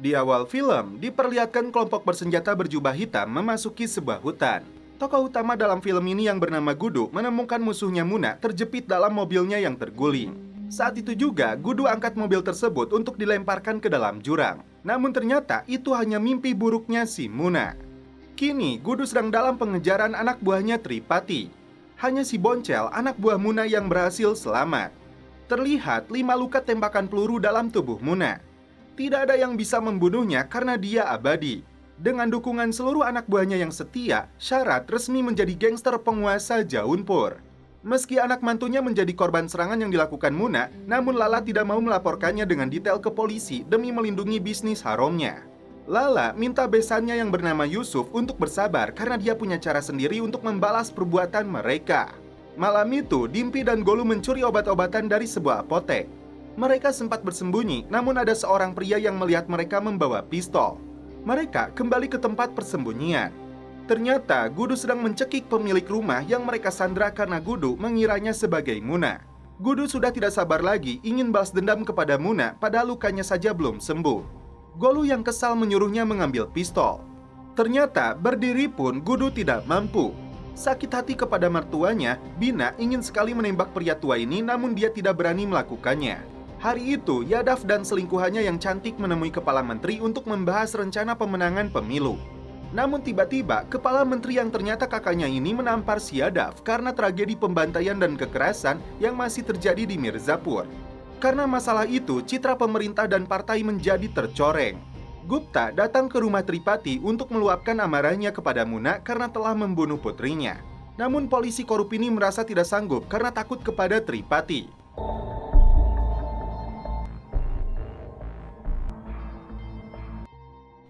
Di awal film, diperlihatkan kelompok bersenjata berjubah hitam memasuki sebuah hutan. Tokoh utama dalam film ini yang bernama Gudu menemukan musuhnya Muna terjepit dalam mobilnya yang terguling. Saat itu juga, Gudu angkat mobil tersebut untuk dilemparkan ke dalam jurang. Namun ternyata itu hanya mimpi buruknya si Muna. Kini, Gudu sedang dalam pengejaran anak buahnya Tripati. Hanya si Boncel, anak buah Muna yang berhasil selamat. Terlihat 5 luka tembakan peluru dalam tubuh Muna. Tidak ada yang bisa membunuhnya karena dia abadi. Dengan dukungan seluruh anak buahnya yang setia, Syarat resmi menjadi gangster penguasa Jaunpur. Meski anak mantunya menjadi korban serangan yang dilakukan Muna, namun Lala tidak mau melaporkannya dengan detail ke polisi demi melindungi bisnis haramnya. Lala minta besannya yang bernama Yusuf untuk bersabar karena dia punya cara sendiri untuk membalas perbuatan mereka. Malam itu, Dimpi dan Golu mencuri obat-obatan dari sebuah apotek. Mereka sempat bersembunyi, namun ada seorang pria yang melihat mereka membawa pistol. Mereka kembali ke tempat persembunyian. Ternyata Gudu sedang mencekik pemilik rumah yang mereka sandra karena Gudu mengiranya sebagai Muna. Gudu sudah tidak sabar lagi ingin balas dendam kepada Muna padahal lukanya saja belum sembuh. Golu yang kesal menyuruhnya mengambil pistol. Ternyata berdiri pun Gudu tidak mampu. Sakit hati kepada mertuanya, Bina ingin sekali menembak pria tua ini namun dia tidak berani melakukannya. Hari itu, Yadav dan selingkuhannya yang cantik menemui Kepala Menteri untuk membahas rencana pemenangan pemilu. Namun tiba-tiba, Kepala Menteri yang ternyata kakaknya ini menampar si Yadav karena tragedi pembantaian dan kekerasan yang masih terjadi di Mirzapur. Karena masalah itu, citra pemerintah dan partai menjadi tercoreng. Gupta datang ke rumah Tripati untuk meluapkan amarahnya kepada Muna karena telah membunuh putrinya. Namun polisi korup ini merasa tidak sanggup karena takut kepada Tripati.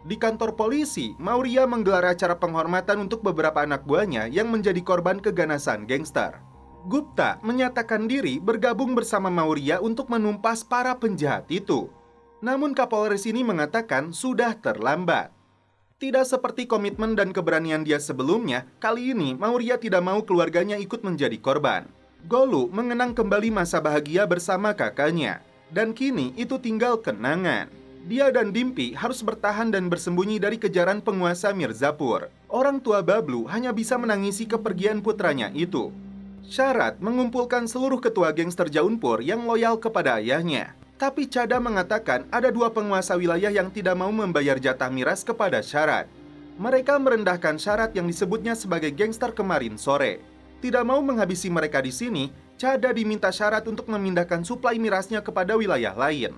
Di kantor polisi, Maurya menggelar acara penghormatan untuk beberapa anak buahnya yang menjadi korban keganasan gangster. Gupta menyatakan diri bergabung bersama Maurya untuk menumpas para penjahat itu. Namun Kapolres ini mengatakan sudah terlambat. Tidak seperti komitmen dan keberanian dia sebelumnya, kali ini Maurya tidak mau keluarganya ikut menjadi korban. Golu mengenang kembali masa bahagia bersama kakaknya. Dan kini itu tinggal kenangan. Dia dan Dimpi harus bertahan dan bersembunyi dari kejaran penguasa Mirzapur. Orang tua Bablu hanya bisa menangisi kepergian putranya itu. Syarat mengumpulkan seluruh ketua gangster Jaunpur yang loyal kepada ayahnya. Tapi Cada mengatakan ada 2 penguasa wilayah yang tidak mau membayar jatah miras kepada Syarat. Mereka merendahkan Syarat yang disebutnya sebagai gangster kemarin sore. Tidak mau menghabisi mereka di sini, Cada diminta Syarat untuk memindahkan suplai mirasnya kepada wilayah lain.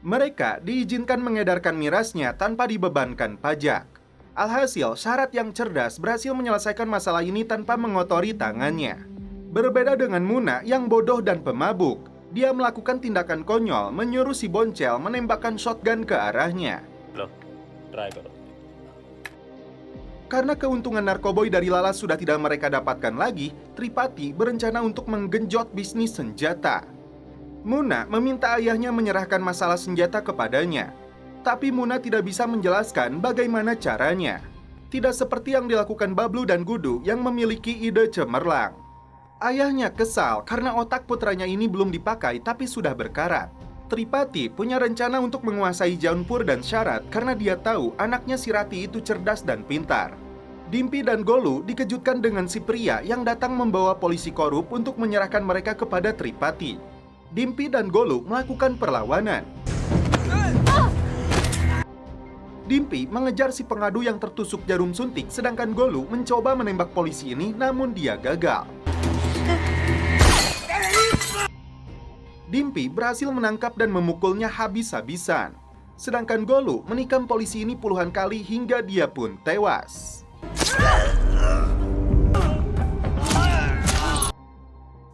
Mereka diizinkan mengedarkan mirasnya tanpa dibebankan pajak. Alhasil, Syarat yang cerdas berhasil menyelesaikan masalah ini tanpa mengotori tangannya. Berbeda dengan Muna yang bodoh dan pemabuk, dia melakukan tindakan konyol menyuruh si Boncel menembakkan shotgun ke arahnya. Loh, try karo. Karena keuntungan narkoboy dari Lala sudah tidak mereka dapatkan lagi, Tripati berencana untuk menggenjot bisnis senjata. Muna meminta ayahnya menyerahkan masalah senjata kepadanya. Tapi Muna tidak bisa menjelaskan bagaimana caranya. Tidak seperti yang dilakukan Bablu dan Gudu yang memiliki ide cemerlang. Ayahnya kesal karena otak putranya ini belum dipakai tapi sudah berkarat. Tripati punya rencana untuk menguasai Jaunpur dan Syarat karena dia tahu anaknya si Rati itu cerdas dan pintar. Dimpi dan Golu dikejutkan dengan si pria yang datang membawa polisi korup untuk menyerahkan mereka kepada Tripati. Dimpi dan Golu melakukan perlawanan. Dimpi mengejar si pengadu yang tertusuk jarum suntik, sedangkan Golu mencoba menembak polisi ini namun dia gagal. Dimpi berhasil menangkap dan memukulnya habis-habisan. Sedangkan Golu menikam polisi ini puluhan kali hingga dia pun tewas.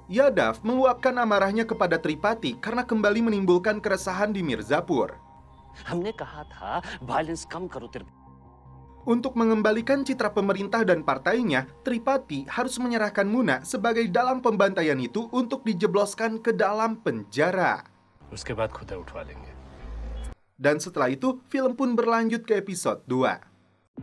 Yadav meluapkan amarahnya kepada Tripati karena kembali menimbulkan keresahan di Mirzapur. हमने कहा था violence कम करो तेरे. Untuk mengembalikan citra pemerintah dan partainya, Tripati harus menyerahkan Muna sebagai dalang pembantaian itu untuk dijebloskan ke dalam penjara. उसके बाद खुद उठवा लेंगे. Dan setelah itu, film pun berlanjut ke episode 2.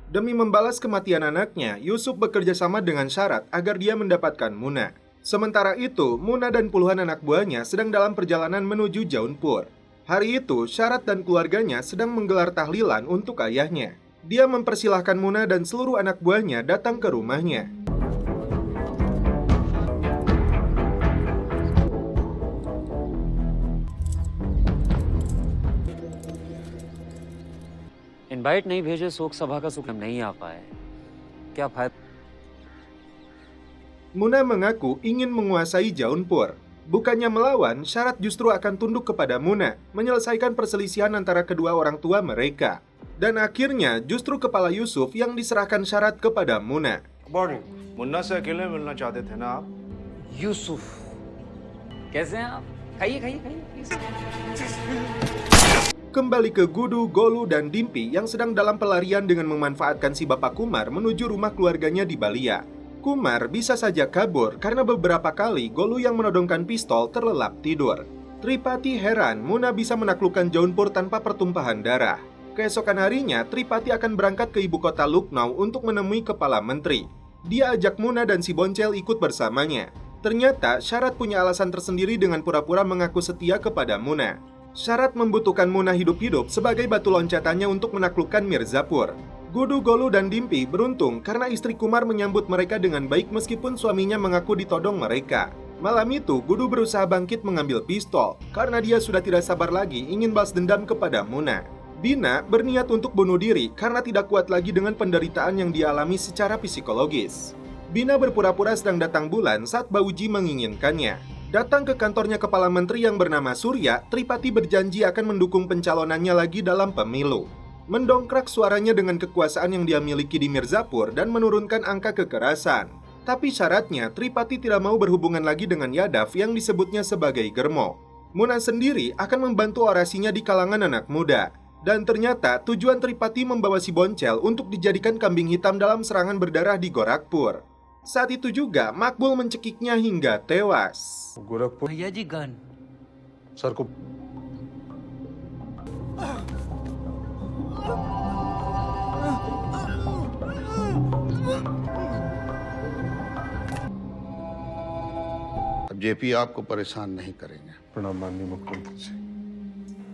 Demi membalas kematian anaknya, Yusuf bekerja sama dengan Syarat agar dia mendapatkan Muna. Sementara itu, Muna dan puluhan anak buahnya sedang dalam perjalanan menuju Jaunpur. Hari itu, Syarat dan keluarganya sedang menggelar tahlilan untuk ayahnya. Dia mempersilahkan Muna dan seluruh anak buahnya datang ke rumahnya. Invite नहीं भेजे, शोक सभा का सुख नहीं आ पाए, क्या फायदा? Muna mengaku ingin menguasai Jaunpur. Bukannya melawan, Syarat justru akan tunduk kepada Muna, menyelesaikan perselisihan antara kedua orang tua mereka. Dan akhirnya justru kepala Yusuf yang diserahkan Syarat kepada Muna. Morning Munna से अकेले मिलना चाहते थे ना आप? यूसुफ, कैसे हैं आप? खाइए खाइए खाइए please. Kembali ke Gudu, Golu, dan Dimpi yang sedang dalam pelarian dengan memanfaatkan si Bapak Kumar menuju rumah keluarganya di Balia. Kumar bisa saja kabur karena beberapa kali Golu yang menodongkan pistol terlelap tidur. Tripati heran Muna bisa menaklukkan Jaunpur tanpa pertumpahan darah. Keesokan harinya, Tripati akan berangkat ke ibu kota Lucknow untuk menemui kepala menteri. Dia ajak Muna dan si Boncel ikut bersamanya. Ternyata Syarat punya alasan tersendiri dengan pura-pura mengaku setia kepada Muna. Syarat membutuhkan Muna hidup-hidup sebagai batu loncatannya untuk menaklukkan Mirzapur. Gudu, Golu, dan Dimpi beruntung karena istri Kumar menyambut mereka dengan baik meskipun suaminya mengaku ditodong mereka. Malam itu, Gudu berusaha bangkit mengambil pistol karena dia sudah tidak sabar lagi ingin balas dendam kepada Muna. Bina berniat untuk bunuh diri karena tidak kuat lagi dengan penderitaan yang dialami secara psikologis. Bina berpura-pura sedang datang bulan saat Bauji menginginkannya. Datang ke kantornya kepala menteri yang bernama Surya, Tripati berjanji akan mendukung pencalonannya lagi dalam pemilu. Mendongkrak suaranya dengan kekuasaan yang dia miliki di Mirzapur dan menurunkan angka kekerasan. Tapi syaratnya, Tripati tidak mau berhubungan lagi dengan Yadav yang disebutnya sebagai Germo. Muna sendiri akan membantu orasinya di kalangan anak muda. Dan ternyata tujuan Tripati membawa si Boncel untuk dijadikan kambing hitam dalam serangan berdarah di Gorakhpur. Saat itu juga, Makbul mencekiknya hingga tewas. Gorakhpur भैया जी gun sir को अब जेपी आपको परेशान नहीं करेंगे। प्रणाम माननीय मुख्यमंत्री जी।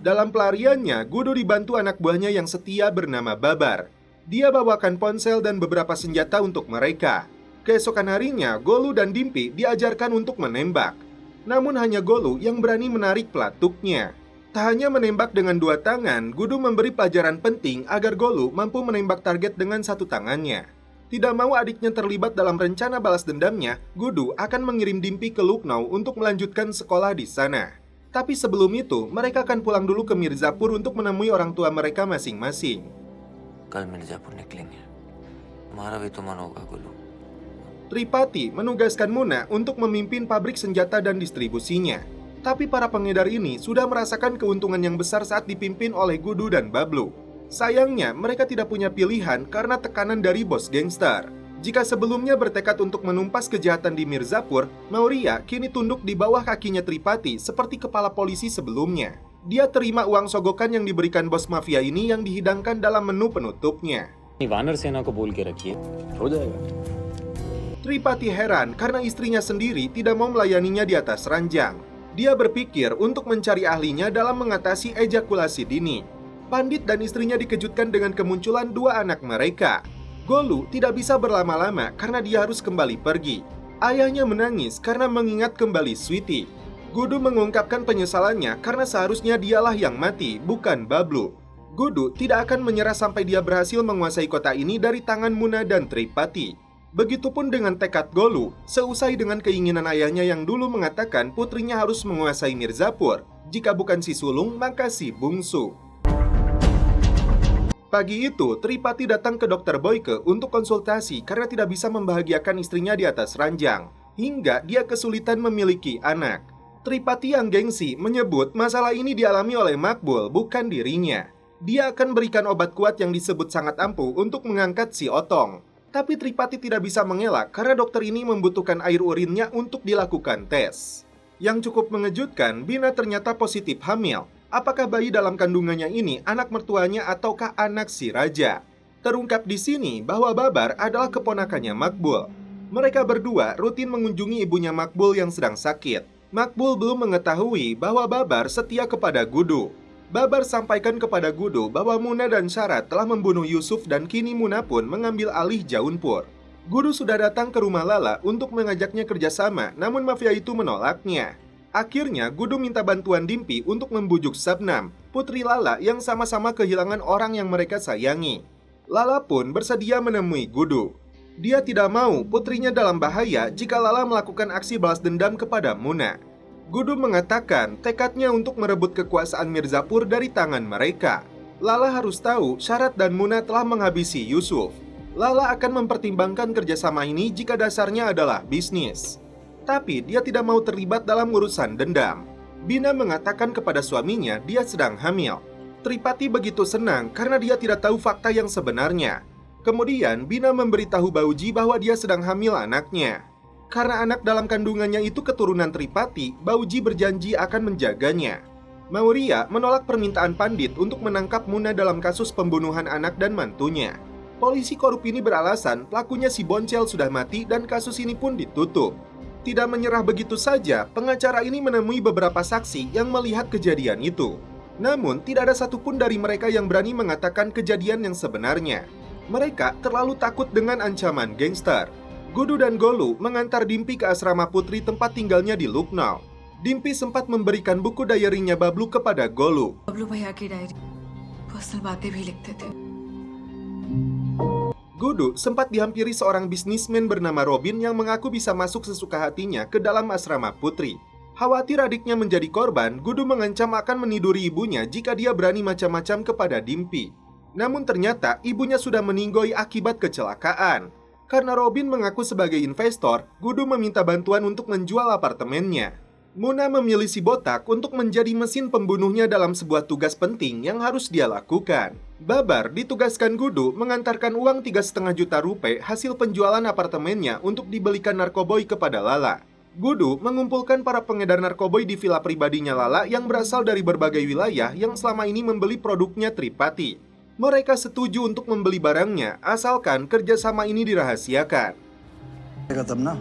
Dalam pelariannya, Gudu dibantu anak buahnya yang setia bernama Babar. Dia bawakan ponsel dan beberapa senjata untuk mereka. Keesokan harinya, Golu dan Dimpi diajarkan untuk menembak. Namun hanya Golu yang berani menarik pelatuknya. Tak hanya menembak dengan dua tangan, Gudu memberi pelajaran penting agar Golu mampu menembak target dengan satu tangannya. Tidak mau adiknya terlibat dalam rencana balas dendamnya, Gudu akan mengirim Dimpi ke Lucknow untuk melanjutkan sekolah di sana. Tapi sebelum itu, mereka akan pulang dulu ke Mirzapur untuk menemui orang tua mereka masing-masing. कल मिर्जापुर निकलेंगे हमारा भी तो मन होगा गुल्लू Tripati menugaskan Muna untuk memimpin pabrik senjata dan distribusinya. Tapi para pengedar ini sudah merasakan keuntungan yang besar saat dipimpin oleh Gudu dan Bablu. Sayangnya, mereka tidak punya pilihan karena tekanan dari bos gangster. Jika sebelumnya bertekad untuk menumpas kejahatan di Mirzapur, Maurya kini tunduk di bawah kakinya Tripati seperti kepala polisi sebelumnya. Dia terima uang sogokan yang diberikan bos mafia ini yang dihidangkan dalam menu penutupnya. वानर सेना को बोल के रखिए, हो जाएगा. Tripati heran karena istrinya sendiri tidak mau melayaninya di atas ranjang. Dia berpikir untuk mencari ahlinya dalam mengatasi ejakulasi dini. Pandit dan istrinya dikejutkan dengan kemunculan dua anak mereka. Golu tidak bisa berlama-lama karena dia harus kembali pergi. Ayahnya menangis karena mengingat kembali Sweetie. Gudu mengungkapkan penyesalannya karena seharusnya dialah yang mati, bukan Bablu. Gudu tidak akan menyerah sampai dia berhasil menguasai kota ini dari tangan Muna dan Tripati. Begitupun dengan tekad Golu, seusai dengan keinginan ayahnya yang dulu mengatakan putrinya harus menguasai Mirzapur. Jika bukan si sulung, maka si bungsu. Pagi itu, Tripati datang ke Dr. Boyke untuk konsultasi karena tidak bisa membahagiakan istrinya di atas ranjang, hingga dia kesulitan memiliki anak. Tripati yang gengsi menyebut masalah ini dialami oleh Makbul, bukan dirinya. Dia akan berikan obat kuat yang disebut sangat ampuh untuk mengangkat si Otong. Tapi Tripati tidak bisa mengelak karena dokter ini membutuhkan air urinnya untuk dilakukan tes. Yang cukup mengejutkan, Bina ternyata positif hamil. Apakah bayi dalam kandungannya ini anak mertuanya ataukah anak si raja? Terungkap di sini bahwa Babar adalah keponakannya Makbul. Mereka berdua rutin mengunjungi ibunya Makbul yang sedang sakit. Makbul belum mengetahui bahwa Babar setia kepada Gudu. Babar sampaikan kepada Gudu bahwa Muna dan Syarat telah membunuh Yusuf dan kini Muna pun mengambil alih Jaunpur. Gudu sudah datang ke rumah Lala untuk mengajaknya kerjasama, namun mafia itu menolaknya. Akhirnya, Gudu minta bantuan Dimpi untuk membujuk Sabnam, putri Lala yang sama-sama kehilangan orang yang mereka sayangi. Lala pun bersedia menemui Gudu. Dia tidak mau putrinya dalam bahaya jika Lala melakukan aksi balas dendam kepada Muna. Gudu mengatakan tekadnya untuk merebut kekuasaan Mirzapur dari tangan mereka. Lala harus tahu Syarat dan Muna telah menghabisi Yusuf. Lala akan mempertimbangkan kerjasama ini jika dasarnya adalah bisnis. Tapi dia tidak mau terlibat dalam urusan dendam. Bina mengatakan kepada suaminya dia sedang hamil. Tripati begitu senang karena dia tidak tahu fakta yang sebenarnya. Kemudian Bina memberitahu Bauji bahwa dia sedang hamil anaknya. Karena anak dalam kandungannya itu keturunan Tripati, Bauji berjanji akan menjaganya. Maurya menolak permintaan Pandit untuk menangkap Muna dalam kasus pembunuhan anak dan mantunya. Polisi korup ini beralasan pelakunya si Boncel sudah mati dan kasus ini pun ditutup. Tidak menyerah begitu saja, pengacara ini menemui beberapa saksi yang melihat kejadian itu. Namun, tidak ada satupun dari mereka yang berani mengatakan kejadian yang sebenarnya. Mereka terlalu takut dengan ancaman gangster. Gudu dan Golu mengantar Dimpi ke asrama putri tempat tinggalnya di Lucknow. Dimpi sempat memberikan buku diary-nya Bablu kepada Golu. Bablu भैया की diary personal बातें भी लिखते थे। Gudu sempat dihampiri seorang bisnismen bernama Robin yang mengaku bisa masuk sesuka hatinya ke dalam asrama putri. Khawatir adiknya menjadi korban, Gudu mengancam akan meniduri ibunya jika dia berani macam-macam kepada Dimpi. Namun ternyata ibunya sudah meninggoy akibat kecelakaan. Karena Robin mengaku sebagai investor, Gudu meminta bantuan untuk menjual apartemennya. Muna memilih si botak untuk menjadi mesin pembunuhnya dalam sebuah tugas penting yang harus dia lakukan. Babar ditugaskan Gudu mengantarkan uang 3,5 juta rupiah hasil penjualan apartemennya untuk dibelikan narkoboy kepada Lala. Gudu mengumpulkan para pengedar narkoboy di villa pribadinya Lala yang berasal dari berbagai wilayah yang selama ini membeli produknya Tripati. Mereka setuju untuk membeli barangnya asalkan kerjasama ini dirahasiakan. तब ना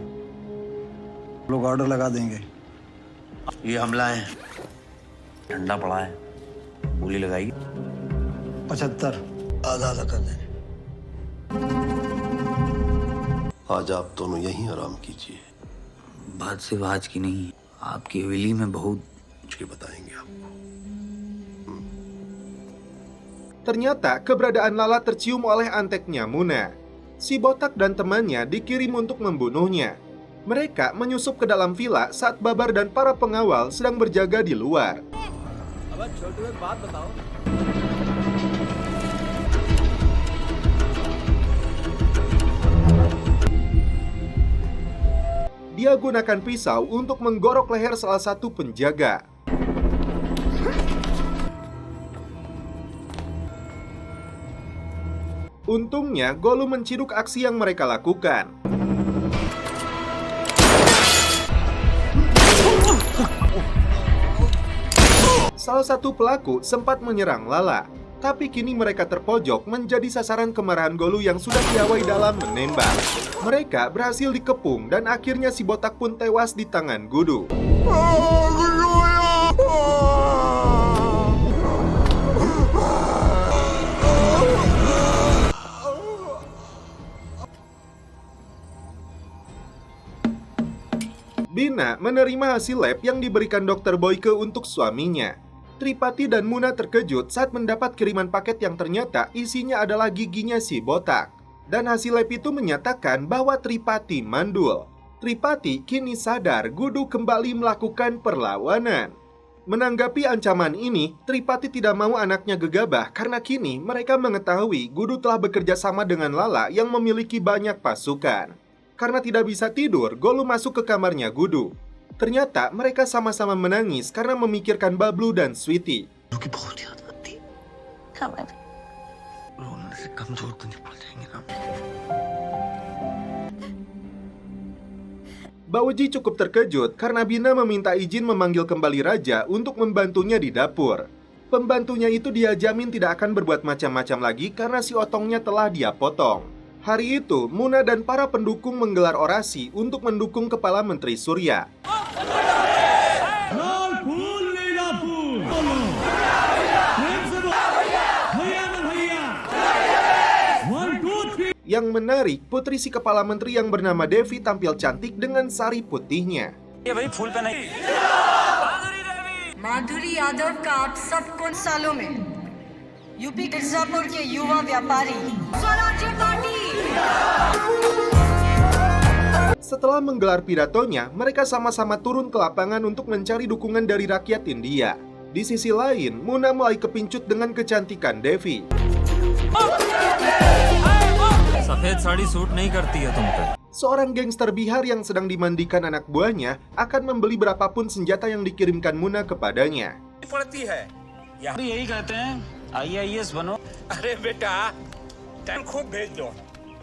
लोग ऑर्डर लगा देंगे। ये हमला है, ठंडा पड़ा है, गोली लगाई। 75 आधा आधा कर देंगे। आज आप दोनों यहीं आराम कीजिए, बात सिर्फ आज की नहीं, आपकी हवेली में बहुत मुझे बताएंगे आपको। Ternyata keberadaan Lala tercium oleh anteknya Muna. Si botak dan temannya dikirim untuk membunuhnya. Mereka menyusup ke dalam villa saat Babar dan para pengawal sedang berjaga di luar. Dia gunakan pisau untuk menggorok leher salah satu penjaga. Untungnya, Golu menciduk aksi yang mereka lakukan. Salah satu pelaku sempat menyerang Lala, tapi kini mereka terpojok menjadi sasaran kemarahan Golu yang sudah piawai dalam menembak. Mereka berhasil dikepung dan akhirnya si botak pun tewas di tangan Gudu. Bina menerima hasil lab yang diberikan Dr. Boyke untuk suaminya. Tripati dan Muna terkejut saat mendapat kiriman paket yang ternyata isinya adalah giginya si botak. Dan hasil lab itu menyatakan bahwa Tripati mandul. Tripati kini sadar Gudu kembali melakukan perlawanan. Menanggapi ancaman ini, Tripati tidak mau anaknya gegabah karena kini mereka mengetahui Gudu telah bekerja sama dengan Lala yang memiliki banyak pasukan. Karena tidak bisa tidur, Golu masuk ke kamarnya Gudu. Ternyata mereka sama-sama menangis karena memikirkan Bablu dan Sweetie. Bauji cukup terkejut karena Bina meminta izin memanggil kembali Raja untuk membantunya di dapur. Pembantunya itu dia jamin tidak akan berbuat macam-macam lagi karena si otongnya telah dia potong. Hari itu, Muna dan para pendukung menggelar orasi untuk mendukung Kepala Menteri Surya. Yang menarik, putri si kepala menteri yang bernama Devi tampil cantik dengan sari putihnya. ये भाई फूल पे नहीं माधुरी यादव का आप सबको सालों में यूपी मिर्जापुर के युवा व्यापारी स्वराज्य party. Setelah menggelar pidatonya, mereka sama-sama turun ke lapangan untuk mencari dukungan dari rakyat India. Di sisi lain, Muna mulai kepincut dengan kecantikan Devi. सफेद साड़ी सूट नहीं करती है तुम पे Seorang gangster Bihar yang sedang dimandikan anak buahnya akan membeli berapapun senjata yang dikirimkan Muna kepadanya. यही कहते हैं IAS बनो अरे बेटा टाइम खूब भेज दो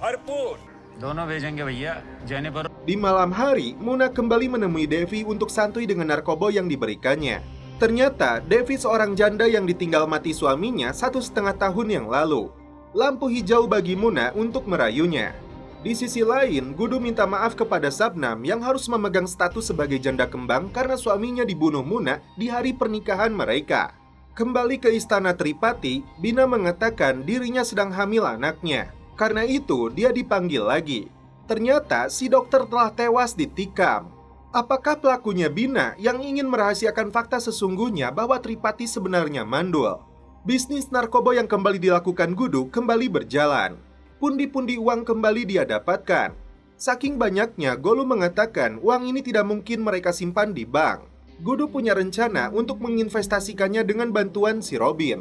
भरपूर दोनों भेजेंगे भैया Jennifer Di malam hari, Muna kembali menemui Devi untuk santuy dengan narkoba yang diberikannya. Ternyata, Devi seorang janda yang ditinggal mati suaminya 1,5 tahun yang lalu. Lampu hijau bagi Muna untuk merayunya. Di sisi lain, Gudu minta maaf kepada Sabnam yang harus memegang status sebagai janda kembang karena suaminya dibunuh Muna di hari pernikahan mereka. Kembali ke istana Tripati, Bina mengatakan dirinya sedang hamil anaknya. Karena itu, dia dipanggil lagi. Ternyata si dokter telah tewas ditikam. Apakah pelakunya Bina yang ingin merahasiakan fakta sesungguhnya bahwa Tripati sebenarnya mandul? Bisnis narkoba yang kembali dilakukan Gudu kembali berjalan. Pundi-pundi uang kembali dia dapatkan. Saking banyaknya, Golu mengatakan uang ini tidak mungkin mereka simpan di bank. Gudu punya rencana untuk menginvestasikannya dengan bantuan si Robin.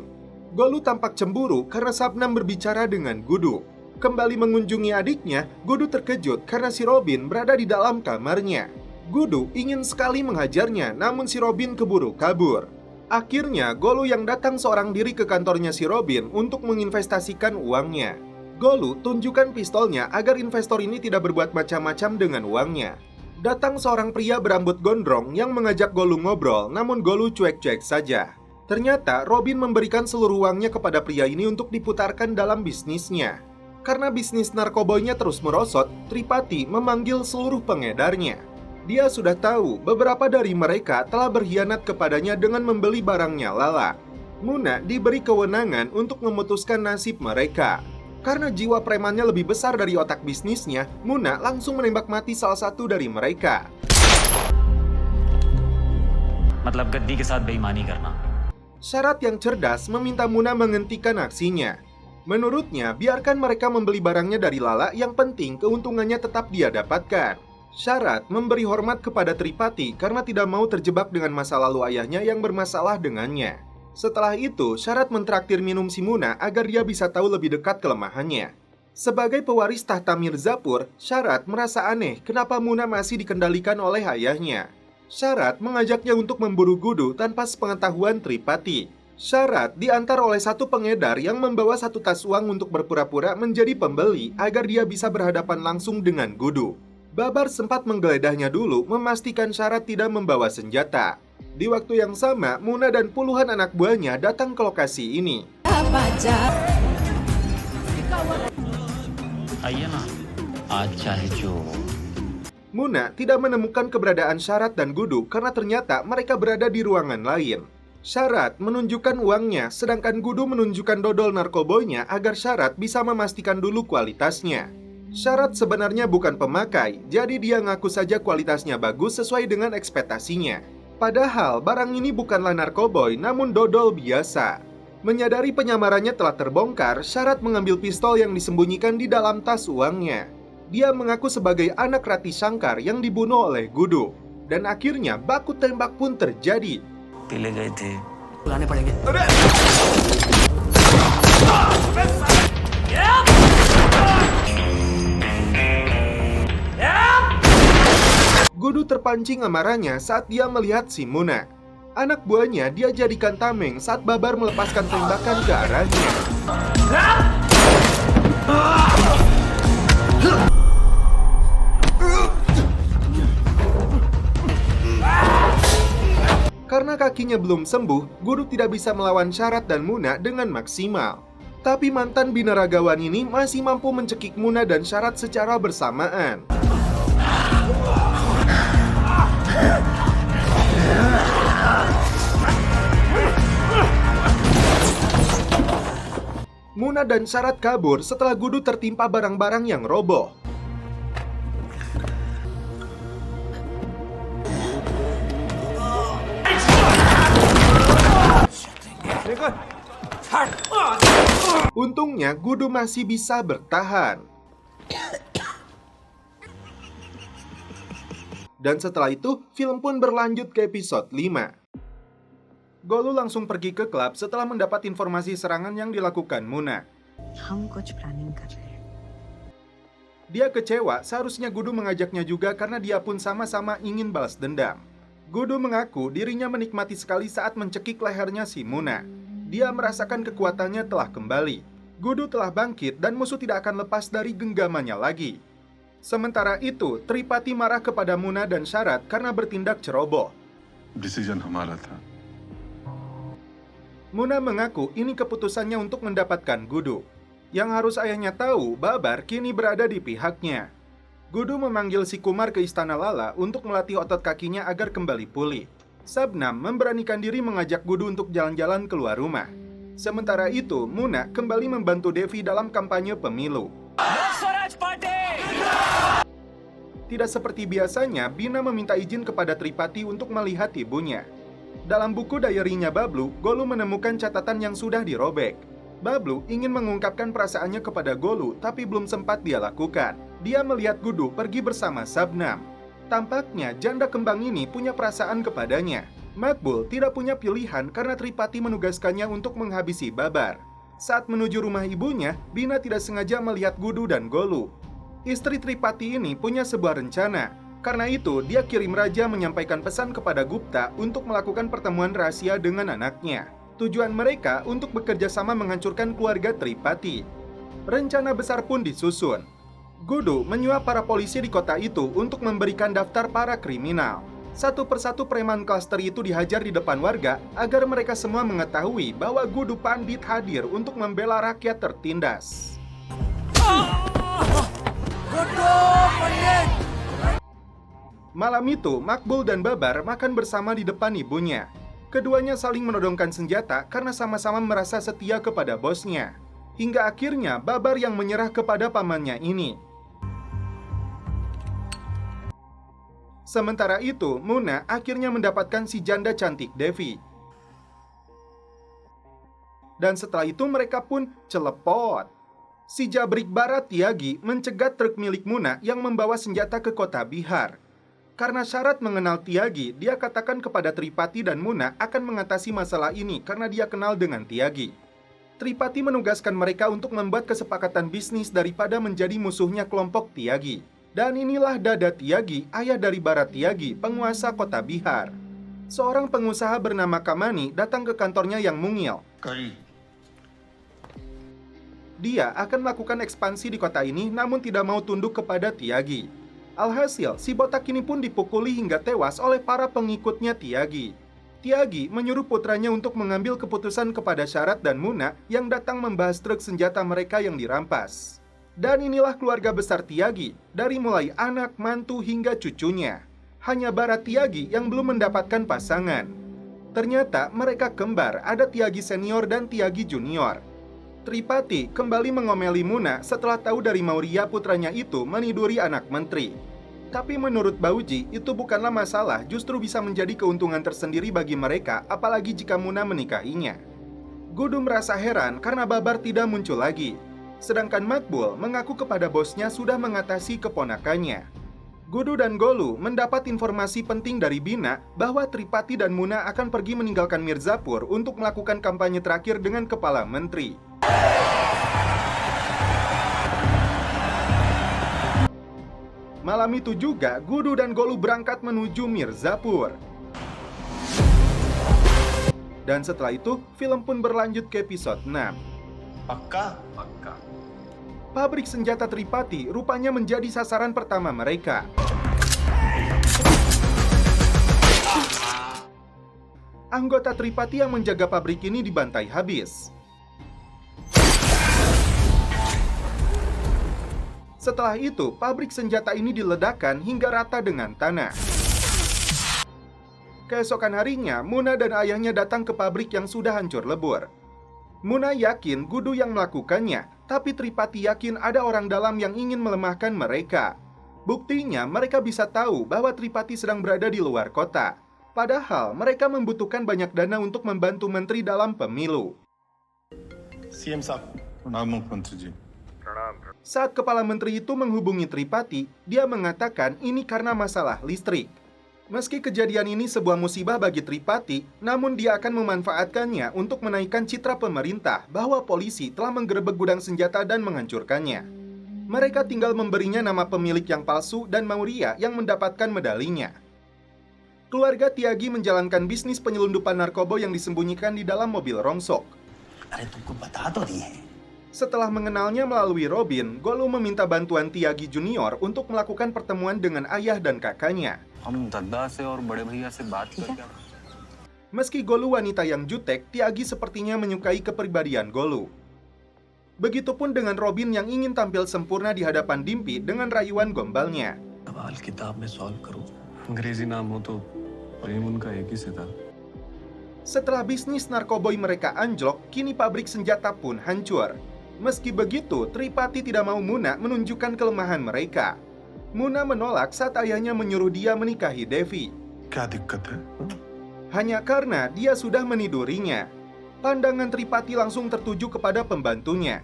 Golu tampak cemburu karena Sabnam berbicara dengan Gudu. Kembali mengunjungi adiknya, Gudu terkejut karena si Robin berada di dalam kamarnya. Gudu ingin sekali menghajarnya, namun si Robin keburu kabur. Akhirnya, Golu yang datang seorang diri ke kantornya si Robin untuk menginvestasikan uangnya. Golu tunjukkan pistolnya agar investor ini tidak berbuat macam-macam dengan uangnya. Datang seorang pria berambut gondrong yang mengajak Golu ngobrol, namun Golu cuek-cuek saja. Ternyata, Robin memberikan seluruh uangnya kepada pria ini untuk diputarkan dalam bisnisnya. Karena bisnis narkobanya terus merosot, Tripati memanggil seluruh pengedarnya. Dia sudah tahu beberapa dari mereka telah berkhianat kepadanya dengan membeli barangnya Lala. Muna diberi kewenangan untuk memutuskan nasib mereka. Karena jiwa premannya lebih besar dari otak bisnisnya, Muna langsung menembak mati salah satu dari mereka. मतलब गद्दी के साथ बेईमानी करना Syarat yang cerdas meminta Muna menghentikan aksinya. Menurutnya, biarkan mereka membeli barangnya dari Lala, yang penting keuntungannya tetap dia dapatkan. Syarat memberi hormat kepada Tripati karena tidak mau terjebak dengan masa lalu ayahnya yang bermasalah dengannya. Setelah itu, Syarat mentraktir minum si Muna agar dia bisa tahu lebih dekat kelemahannya. Sebagai pewaris tahta Mirzapur, Syarat merasa aneh kenapa Muna masih dikendalikan oleh ayahnya. Syarat mengajaknya untuk memburu Gudu tanpa sepengetahuan Tripati. Syarat diantar oleh satu pengedar yang membawa satu tas uang untuk berpura-pura menjadi pembeli agar dia bisa berhadapan langsung dengan Gudu. Babar sempat menggeledahnya dulu memastikan Syarat tidak membawa senjata. Di waktu yang sama, Muna dan puluhan anak buahnya datang ke lokasi ini. Muna tidak menemukan keberadaan Syarat dan Gudu karena ternyata mereka berada di ruangan lain. Syarat menunjukkan uangnya, sedangkan Gudu menunjukkan dodol narkoboynya agar Syarat bisa memastikan dulu kualitasnya. Syarat sebenarnya bukan pemakai, jadi dia ngaku saja kualitasnya bagus sesuai dengan ekspektasinya. Padahal barang ini bukanlah narkoboy, namun dodol biasa. Menyadari penyamarannya telah terbongkar, Syarat mengambil pistol yang disembunyikan di dalam tas uangnya. Dia mengaku sebagai anak Rati Shankar yang dibunuh oleh Gudu. Dan akhirnya baku tembak pun terjadi. पीले गए थे बुलाने पड़ेंगे। Gudu terpancing amarahnya saat dia melihat si Muna. Anak buahnya dia jadikan tameng saat Babar melepaskan tembakan ke arahnya. Karena kakinya belum sembuh, Gudu tidak bisa melawan Syarat dan Muna dengan maksimal. Tapi mantan binaragawan ini masih mampu mencekik Muna dan Syarat secara bersamaan. Muna dan Syarat kabur setelah Gudu tertimpa barang-barang yang roboh. Untungnya Gudu masih bisa bertahan. Dan setelah itu, film pun berlanjut ke episode 5. Golu langsung pergi ke klub setelah mendapat informasi serangan yang dilakukan Muna. Dia kecewa, seharusnya Gudu mengajaknya juga karena dia pun sama-sama ingin balas dendam. Gudu mengaku dirinya menikmati sekali saat mencekik lehernya si Muna. Dia merasakan kekuatannya telah kembali. Gudu telah bangkit dan musuh tidak akan lepas dari genggamannya lagi. Sementara itu, Tripati marah kepada Muna dan Syarat karena bertindak ceroboh. Decision हमारा था। Muna mengaku ini keputusannya untuk mendapatkan Gudu. Yang harus ayahnya tahu, Babar kini berada di pihaknya. Gudu memanggil si Kumar ke Istana Lala untuk melatih otot kakinya agar kembali pulih. Sabnam memberanikan diri mengajak Gudu untuk jalan-jalan keluar rumah. Sementara itu, Muna kembali membantu Devi dalam kampanye pemilu. Tidak seperti biasanya, Bina meminta izin kepada Tripati untuk melihat ibunya. Dalam buku diary-nya Bablu, Golu menemukan catatan yang sudah dirobek. Bablu ingin mengungkapkan perasaannya kepada Golu, tapi belum sempat dia lakukan. Dia melihat Gudu pergi bersama Sabnam. Tampaknya janda kembang ini punya perasaan kepadanya. Makbul tidak punya pilihan karena Tripati menugaskannya untuk menghabisi Babar. Saat menuju rumah ibunya, Bina tidak sengaja melihat Gudu dan Golu. Istri Tripati ini punya sebuah rencana. Karena itu, dia kirim raja menyampaikan pesan kepada Gupta untuk melakukan pertemuan rahasia dengan anaknya. Tujuan mereka untuk bekerja sama menghancurkan keluarga Tripati. Rencana besar pun disusun. Gudu menyuap para polisi di kota itu untuk memberikan daftar para kriminal. Satu persatu preman klaster itu dihajar di depan warga agar mereka semua mengetahui bahwa Gudu Pandit hadir untuk membela rakyat tertindas. Malam itu, Makbul dan Babar makan bersama di depan ibunya. Keduanya saling menodongkan senjata karena sama-sama merasa setia kepada bosnya. Hingga akhirnya Babar yang menyerah kepada pamannya ini. Sementara itu, Muna akhirnya mendapatkan si janda cantik Devi. Dan setelah itu mereka pun celepot. Si Jabrik Barat Tyagi mencegat truk milik Muna yang membawa senjata ke kota Bihar. Karena Syarat mengenal Tyagi, dia katakan kepada Tripati dan Muna akan mengatasi masalah ini karena dia kenal dengan Tyagi. Tripati menugaskan mereka untuk membuat kesepakatan bisnis daripada menjadi musuhnya kelompok Tyagi. Dan inilah Dada Tyagi, ayah dari Barat Tyagi, penguasa kota Bihar. Seorang pengusaha bernama Kamani datang ke kantornya yang mungil. Dia akan melakukan ekspansi di kota ini namun tidak mau tunduk kepada Tyagi. Alhasil, si botak ini pun dipukuli hingga tewas oleh para pengikutnya Tyagi. Tyagi menyuruh putranya untuk mengambil keputusan kepada Syarat dan Muna yang datang membahas truk senjata mereka yang dirampas. Dan inilah keluarga besar Tyagi, dari mulai anak, mantu hingga cucunya. Hanya Barat Tyagi yang belum mendapatkan pasangan. Ternyata mereka kembar, ada Tyagi senior dan Tyagi junior. Tripati kembali mengomeli Muna setelah tahu dari Maurya putranya itu meniduri anak menteri. Tapi menurut Bauji, itu bukanlah masalah, justru bisa menjadi keuntungan tersendiri bagi mereka, apalagi jika Muna menikahinya. Gudu merasa heran karena Babar tidak muncul lagi. Sedangkan Makbul mengaku kepada bosnya sudah mengatasi keponakannya. Gudu dan Golu mendapat informasi penting dari Bina bahwa Tripati dan Muna akan pergi meninggalkan Mirzapur untuk melakukan kampanye terakhir dengan kepala menteri. Malam itu juga, Gudu dan Golu berangkat menuju Mirzapur. Dan setelah itu, film pun berlanjut ke episode 6. Pakka? Pabrik senjata Tripati rupanya menjadi sasaran pertama mereka. Anggota Tripati yang menjaga pabrik ini dibantai habis. Setelah itu, pabrik senjata ini diledakkan hingga rata dengan tanah. Keesokan harinya, Muna dan ayahnya datang ke pabrik yang sudah hancur lebur. Muna yakin Gudu yang melakukannya, tapi Tripati yakin ada orang dalam yang ingin melemahkan mereka. Buktinya, mereka bisa tahu bahwa Tripati sedang berada di luar kota. Padahal, mereka membutuhkan banyak dana untuk membantu menteri dalam pemilu. CM साहब प्रणाम मुख्यमंत्री जी Saat kepala menteri itu menghubungi Tripati, dia mengatakan ini karena masalah listrik. Meski kejadian ini sebuah musibah bagi Tripati, namun dia akan memanfaatkannya untuk menaikkan citra pemerintah bahwa polisi telah menggerebek gudang senjata dan menghancurkannya. Mereka tinggal memberinya nama pemilik yang palsu dan Maurya yang mendapatkan medalinya. Keluarga Tyagi menjalankan bisnis penyelundupan narkoba yang disembunyikan di dalam mobil rongsok. अरे तुमको बता तो दिए. Setelah mengenalnya melalui Robin, Golu meminta bantuan Tyagi Junior untuk melakukan pertemuan dengan ayah dan kakaknya. हम दद्दा से और बड़े भैया से बात करके Meski Golu wanita yang jutek, Tyagi sepertinya menyukai kepribadian Golu. Begitupun dengan Robin yang ingin tampil sempurna di hadapan Dimpy dengan rayuan gombalnya. सवाल किताब में सॉल्व करो. अंग्रेजी नाम हो तो प्रेम उनका एक ही से था Setelah bisnis narkoboy mereka anjlok, kini pabrik senjata pun hancur. Meski begitu, Tripati tidak mau Muna menunjukkan kelemahan mereka. Muna menolak saat ayahnya menyuruh dia menikahi Devi. क्या दिक्कत है Hanya karena dia sudah menidurinya. Pandangan Tripati langsung tertuju kepada pembantunya.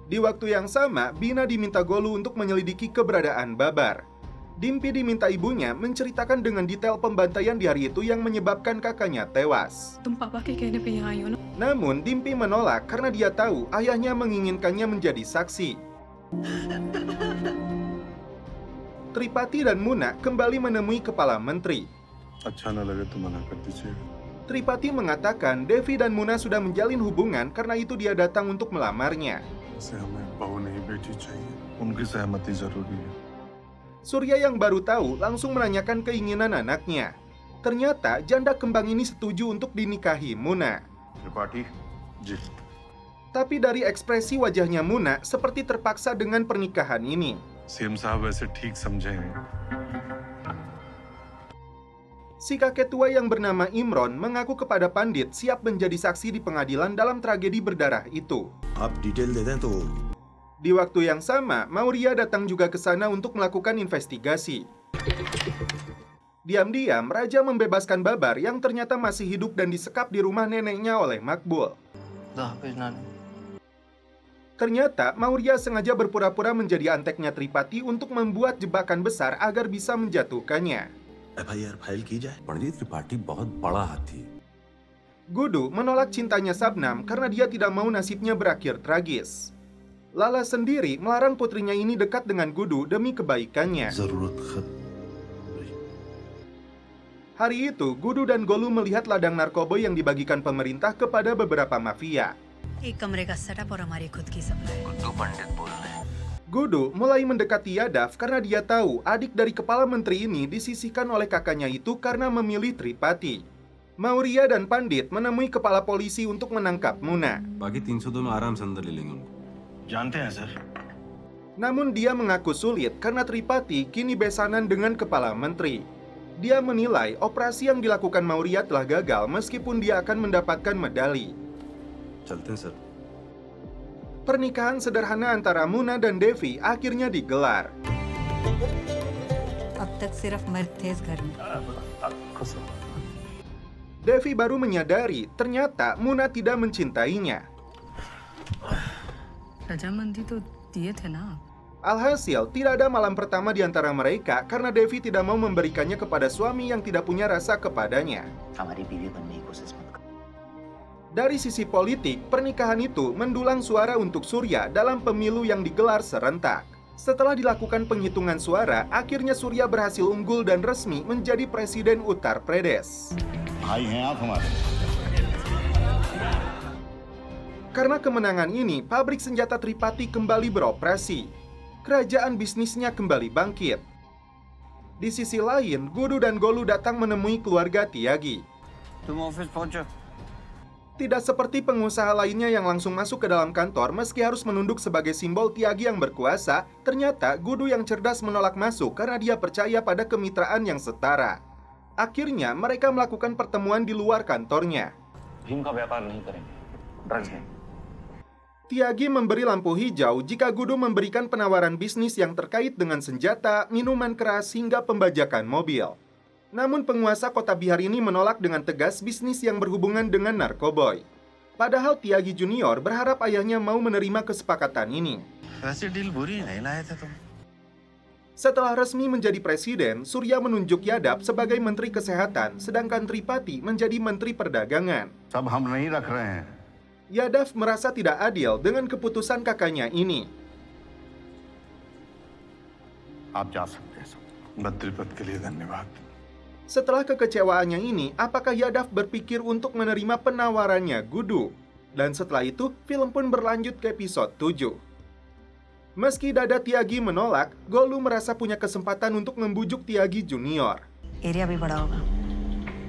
Di waktu yang sama, Bina diminta Golu untuk menyelidiki keberadaan Babar. Dimpy diminta ibunya menceritakan dengan detail pembantaian di hari itu yang menyebabkan kakaknya tewas. तुम पापा के कहने पे यहाँ आई हो ना? Namun, Dimpy menolak karena dia tahu ayahnya menginginkannya menjadi saksi. Tripati dan Muna kembali menemui kepala menteri. अच्छा न लगे तो मना कर दीजिएगा Tripati mengatakan Devi dan Muna sudah menjalin hubungan karena itu dia datang untuk melamarnya. इसे हमें बहू नहीं बेटी चाहिए उनकी सहमति जरूरी है Surya yang baru tahu langsung menanyakan keinginan anaknya. Ternyata janda kembang ini setuju untuk dinikahi Muna. Tripathi ji Tapi dari ekspresi wajahnya Muna seperti terpaksa dengan pernikahan ini. CM साहब वैसे ठीक समझे हैं Si kakek tua yang bernama Imron mengaku kepada Pandit siap menjadi saksi di pengadilan dalam tragedi berdarah itu. आप डिटेल दे दें तो Di waktu yang sama, Maurya datang juga ke sana untuk melakukan investigasi. Diam-diam, Raja membebaskan Babar yang ternyata masih hidup dan disekap di rumah neneknya oleh Makbul. Ternyata, Maurya sengaja berpura-pura menjadi anteknya Tripati untuk membuat jebakan besar agar bisa menjatuhkannya. FIR file की जाए पंडित त्रिपाठी बहुत बड़ा हाथी है. Gudu menolak cintanya Sabnam karena dia tidak mau nasibnya berakhir tragis. Lala sendiri melarang putrinya ini dekat dengan Gudu demi kebaikannya. जरूरत खत Hari itu, Gudu dan Golu melihat ladang narkoba yang dibagikan pemerintah kepada beberapa mafia. एक कमरे का सेटअप और हमारी खुद की सप्लाई. गुड्डू पंडित बोल रहे हैं. Gudu mulai mendekati Yadav karena dia tahu adik dari kepala menteri ini disisihkan oleh kakaknya itu karena memilih Tripati. Maurya dan Pandit menemui kepala polisi untuk menangkap Muna. बाकी 302 में आराम से अंदर ले लेंगे उनको. जानते हैं sir. Namun dia mengaku sulit karena Tripati kini besanan dengan kepala menteri. Dia menilai operasi yang dilakukan Maurya telah gagal meskipun dia akan mendapatkan medali. चलते हैं sir. Pernikahan sederhana antara Muna dan Devi akhirnya digelar. अब तक सिर्फ मर्द थे इस घर में. Devi baru menyadari ternyata Muna tidak mencintainya. रजामंदी तो दिए थे ना. Alhasil, tidak ada malam pertama di antara mereka karena Devi tidak mau memberikannya kepada suami yang tidak punya rasa kepadanya. हमारी बीवी बनने की कोशिश मत करो. Dari sisi politik, pernikahan itu mendulang suara untuk Surya dalam pemilu yang digelar serentak. Setelah dilakukan penghitungan suara, akhirnya Surya berhasil unggul dan resmi menjadi Presiden Uttar Pradesh. भाई हैं आप हमारे. Karena kemenangan ini, pabrik senjata Tripati kembali beroperasi. Kerajaan bisnisnya kembali bangkit. Di sisi lain, Gudu dan Golu datang menemui keluarga Tyagi. तुम ऑफिस पहुंचो. Tidak seperti pengusaha lainnya yang langsung masuk ke dalam kantor meski harus menunduk sebagai simbol Tyagi yang berkuasa, ternyata Gudu yang cerdas menolak masuk karena dia percaya pada kemitraan yang setara. Akhirnya, mereka melakukan pertemuan di luar kantornya. Bhim का व्यापार नहीं करेंगे. ड्रग्स है. Tiagi memberi lampu hijau jika Gudu memberikan penawaran bisnis yang terkait dengan senjata, minuman keras, hingga pembajakan mobil. Namun penguasa kota Bihar ini menolak dengan tegas bisnis yang berhubungan dengan narkoboy. Padahal Tiagi Junior berharap ayahnya mau menerima kesepakatan ini. वैसे डील बुरी नहीं लाए थे तुम। Setelah resmi menjadi presiden, Surya menunjuk Yadav sebagai Menteri Kesehatan, sedangkan Tripati menjadi Menteri Perdagangan. सब हम नहीं रख रहे हैं। Yadav merasa tidak adil dengan keputusan kakaknya ini. आप जा सकते हैं सब। मंत्री पद के लिए धन्यवाद। Setelah kekecewaannya ini, apakah Yadav berpikir untuk menerima penawarannya Gudu? Dan setelah itu, film pun berlanjut ke episode 7. Meski dada Tiagi menolak, Golu merasa punya kesempatan untuk membujuk Tiagi Junior. Area भी बड़ा होगा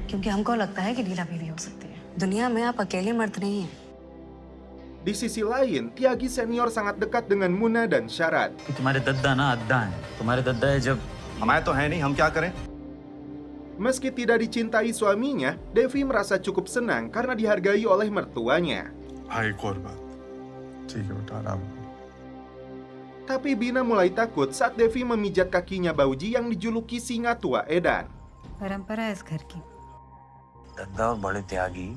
क्योंकि हमको लगता है कि ढीला भी हो सकती है दुनिया में आप अकेले मर्द नहीं हैं Di sisi lain, Tiagi senior sangat dekat dengan Muna dan Syarat. तुम्हारे दद्दा ना अद्दा है तुम्हारे दद्दा है जब हमारे तो है नहीं, हम क्या करें? Meski tidak dicintai suaminya, Devi merasa cukup senang karena dihargai oleh mertuanya. हाँ एक और बात। ठीक है बेटा आराम करो। Tapi Bina mulai takut saat Devi memijat kakinya Bauji yang dijuluki singa tua edan. परंपरा है इस घर की दद्दा और बड़े त्यागी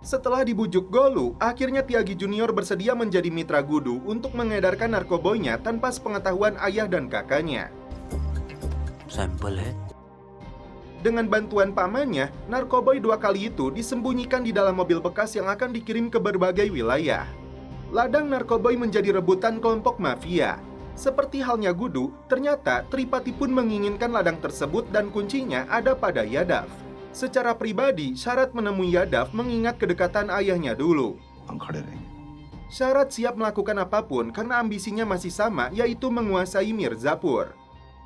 Setelah dibujuk Golu, akhirnya Tiagi Junior bersedia menjadi mitra Gudu untuk mengedarkan narkoboynya tanpa sepengetahuan ayah dan kakaknya. Sample है Dengan bantuan pamannya, narkoboy 2 kali itu disembunyikan di dalam mobil bekas yang akan dikirim ke berbagai wilayah. Ladang narkoboy menjadi rebutan kelompok mafia. Seperti halnya Gudu, ternyata Tripati pun menginginkan ladang tersebut dan kuncinya ada pada Yadav. Secara pribadi, Syarat menemui Yadav mengingat kedekatan ayahnya dulu. हम खड़े रहेंगे। Syarat siap melakukan apapun karena ambisinya masih sama, yaitu menguasai Mirzapur.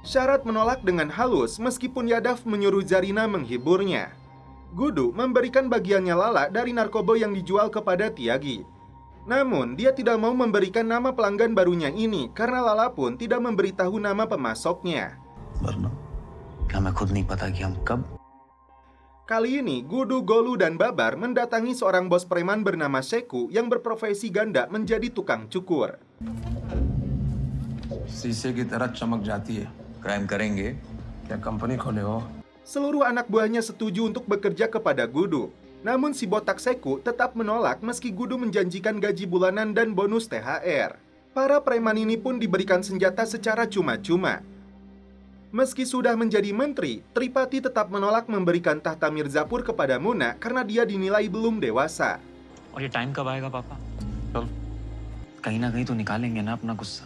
Syarat menolak dengan halus meskipun Yadav menyuruh Zarina menghiburnya. Gudu memberikan bagiannya Lala dari narkoboy yang dijual kepada Tiagi. Namun, dia tidak mau memberikan nama pelanggan barunya ini karena Lala pun tidak memberitahu nama pemasoknya. वरना क्या मैं खुद नहीं पता कि हम कब Kali ini, Gudu, Golu, dan Babar mendatangi seorang bos preman bernama Seku yang berprofesi ganda menjadi tukang cukur. शीशे की तरह चमक जाती है। क्राइम करेंगे। क्या कंपनी खोले हो? Seluruh anak buahnya setuju untuk bekerja kepada Gudu. Namun si botak Seku tetap menolak meski Gudu menjanjikan gaji bulanan dan bonus THR. Para preman ini pun diberikan senjata secara cuma-cuma. Meski sudah menjadi menteri, Tripati tetap menolak memberikan tahta Mirzapur kepada Muna karena dia dinilai belum dewasa. और ये टाइम कब आएगा पापा चल कहीं ना कहीं तो निकालेंगे ना अपना गुस्सा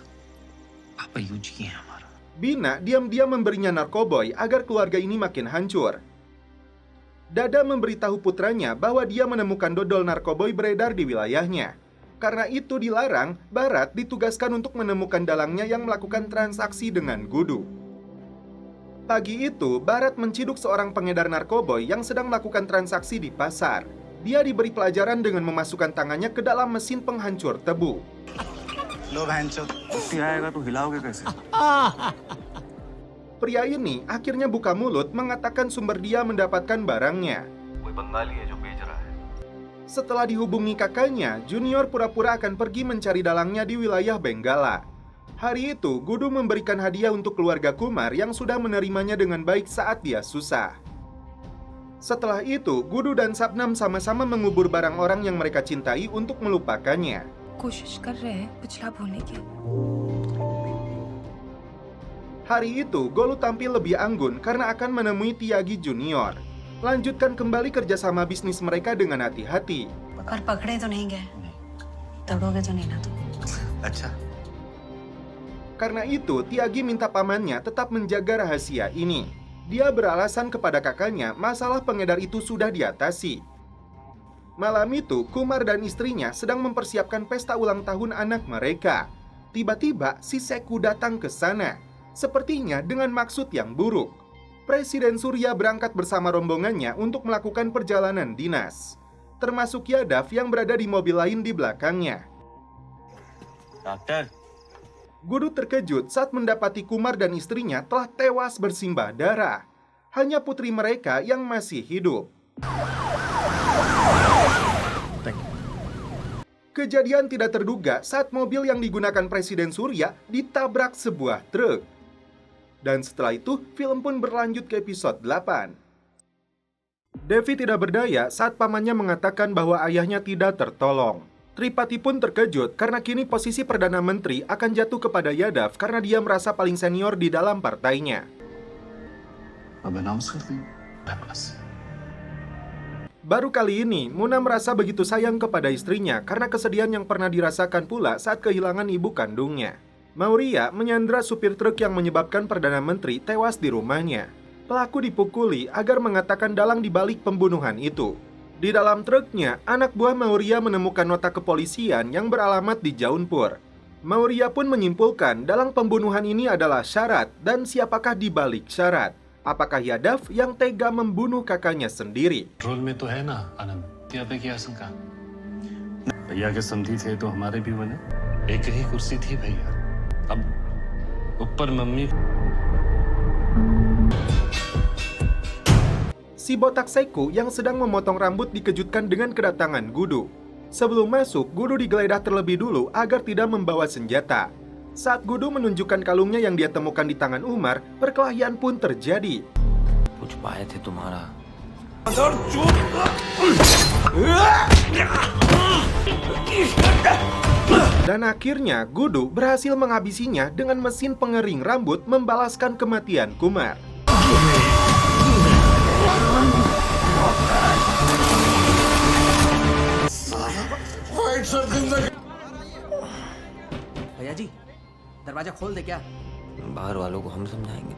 पापा यूज किए हैं हमारा Bina diam-diam memberinya narkoboy agar keluarga ini makin hancur. Dada memberitahu putranya bahwa dia menemukan dodol narkoboy beredar di wilayahnya. Karena itu dilarang, Barat ditugaskan untuk menemukan dalangnya yang melakukan transaksi dengan Gudu. Pagi itu, Barat menciduk seorang pengedar narkoboy yang sedang melakukan transaksi di pasar. Dia diberi pelajaran dengan memasukkan tangannya ke dalam mesin penghancur tebu. लो भैंचो कुत्ती आएगा तो हिलाओगे कैसे Pria ini akhirnya buka mulut mengatakan sumber dia mendapatkan barangnya. कोई बंगाली है जो बेच रहा है Setelah dihubungi kakaknya, Junior pura-pura akan pergi mencari dalangnya di wilayah Benggala. Hari itu, Gudu memberikan hadiah untuk keluarga Kumar yang sudah menerimanya dengan baik saat dia susah. Setelah itu, Gudu dan Sabnam sama-sama mengubur barang orang yang mereka cintai untuk melupakannya. कोशिश कर रहे हैं पिछला भूलने की Hari itu, Golu tampil lebih anggun karena akan menemui Tiagi Junior. Lanjutkan kembali kerjasama bisnis mereka dengan hati-hati. और पकड़े तो नहीं गए तड़ोगे तो नहीं ना तुम अच्छा Karena itu, Tiagi minta pamannya tetap menjaga rahasia ini. Dia beralasan kepada kakaknya masalah pengedar itu sudah diatasi. Malam itu, Kumar dan istrinya sedang mempersiapkan pesta ulang tahun anak mereka. Tiba-tiba, si Seku datang ke sana. Sepertinya dengan maksud yang buruk. Presiden Surya berangkat bersama rombongannya untuk melakukan perjalanan dinas. Termasuk Yadav yang berada di mobil lain di belakangnya. Doctor Gudu terkejut saat mendapati Kumar dan istrinya telah tewas bersimbah darah. Hanya putri mereka yang masih hidup. kejadian tidak terduga saat mobil yang digunakan Presiden Surya ditabrak sebuah truk. Dan setelah itu, film pun berlanjut ke episode 8. Devi tidak berdaya saat pamannya mengatakan bahwa ayahnya tidak tertolong. Tripati pun terkejut karena kini posisi Perdana Menteri akan jatuh kepada Yadav karena dia merasa paling senior di dalam partainya. Baru kali ini, Muna merasa begitu sayang kepada istrinya karena kesedihan yang pernah dirasakan pula saat kehilangan ibu kandungnya. Mauria menyandra supir truk yang menyebabkan Perdana Menteri tewas di rumahnya. Pelaku dipukuli agar mengatakan dalang di balik pembunuhan itu. Di dalam truknya, anak buah Mauria menemukan nota kepolisian yang beralamat di Jaunpur. Mauria pun menyimpulkan dalang pembunuhan ini adalah Syarat dan siapakah di balik Syarat. Apakah Yadav yang tega membunuh kakaknya sendiri? Role में तो है ना आनंद क्या पे किया शंका भैया के समधी थे तो हमारे भी बने एक ही कुर्सी थी भैया अब ऊपर mummy Si botak Seku yang sedang memotong rambut dikejutkan dengan kedatangan Gudu. Sebelum masuk, Gudu digeledah terlebih dulu agar tidak membawa senjata. Saat Gudu menunjukkan kalungnya yang dia temukan di tangan Umar, perkelahian pun terjadi. कुछ पाए थे तुम्हारा Dan akhirnya Gudu berhasil menghabisinya dengan mesin pengering rambut membalaskan kematian Kumar. भैया जी दरवाजा खोल दे क्या बाहर वालों को हम समझाएंगे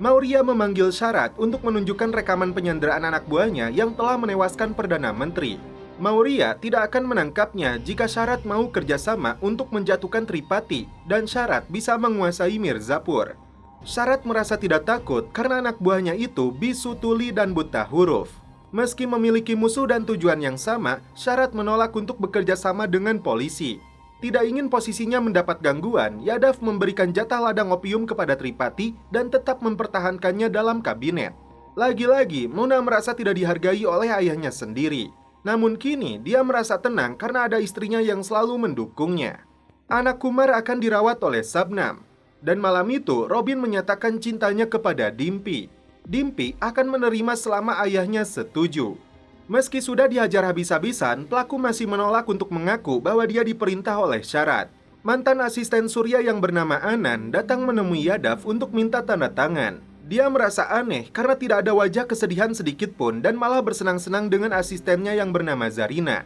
Mauria memanggil Syarat untuk menunjukkan rekaman penyanderaan anak buahnya yang telah menewaskan Perdana Menteri. Mauria tidak akan menangkapnya jika Syarat mau kerjasama untuk menjatuhkan Tripati dan Syarat bisa menguasai Mirzapur. Syarat merasa tidak takut karena anak buahnya itu bisu tuli dan buta huruf. Meski memiliki musuh dan tujuan yang sama, Syarat menolak untuk bekerja sama dengan polisi. Tidak ingin posisinya mendapat gangguan, Yadav memberikan jatah ladang opium kepada Tripati dan tetap mempertahankannya dalam kabinet. Lagi-lagi, Muna merasa tidak dihargai oleh ayahnya sendiri. Namun kini, dia merasa tenang karena ada istrinya yang selalu mendukungnya. Anak Kumar akan dirawat oleh Sabnam. Dan malam itu, Robin menyatakan cintanya kepada Dimpi. Dimpi akan menerima selama ayahnya setuju. Meski sudah dihajar habis-habisan, pelaku masih menolak untuk mengaku bahwa dia diperintah oleh Syarat. Mantan asisten Surya yang bernama Anan datang menemui Yadav untuk minta tanda tangan. Dia merasa aneh karena tidak ada wajah kesedihan sedikit pun dan malah bersenang-senang dengan asistennya yang bernama Zarina.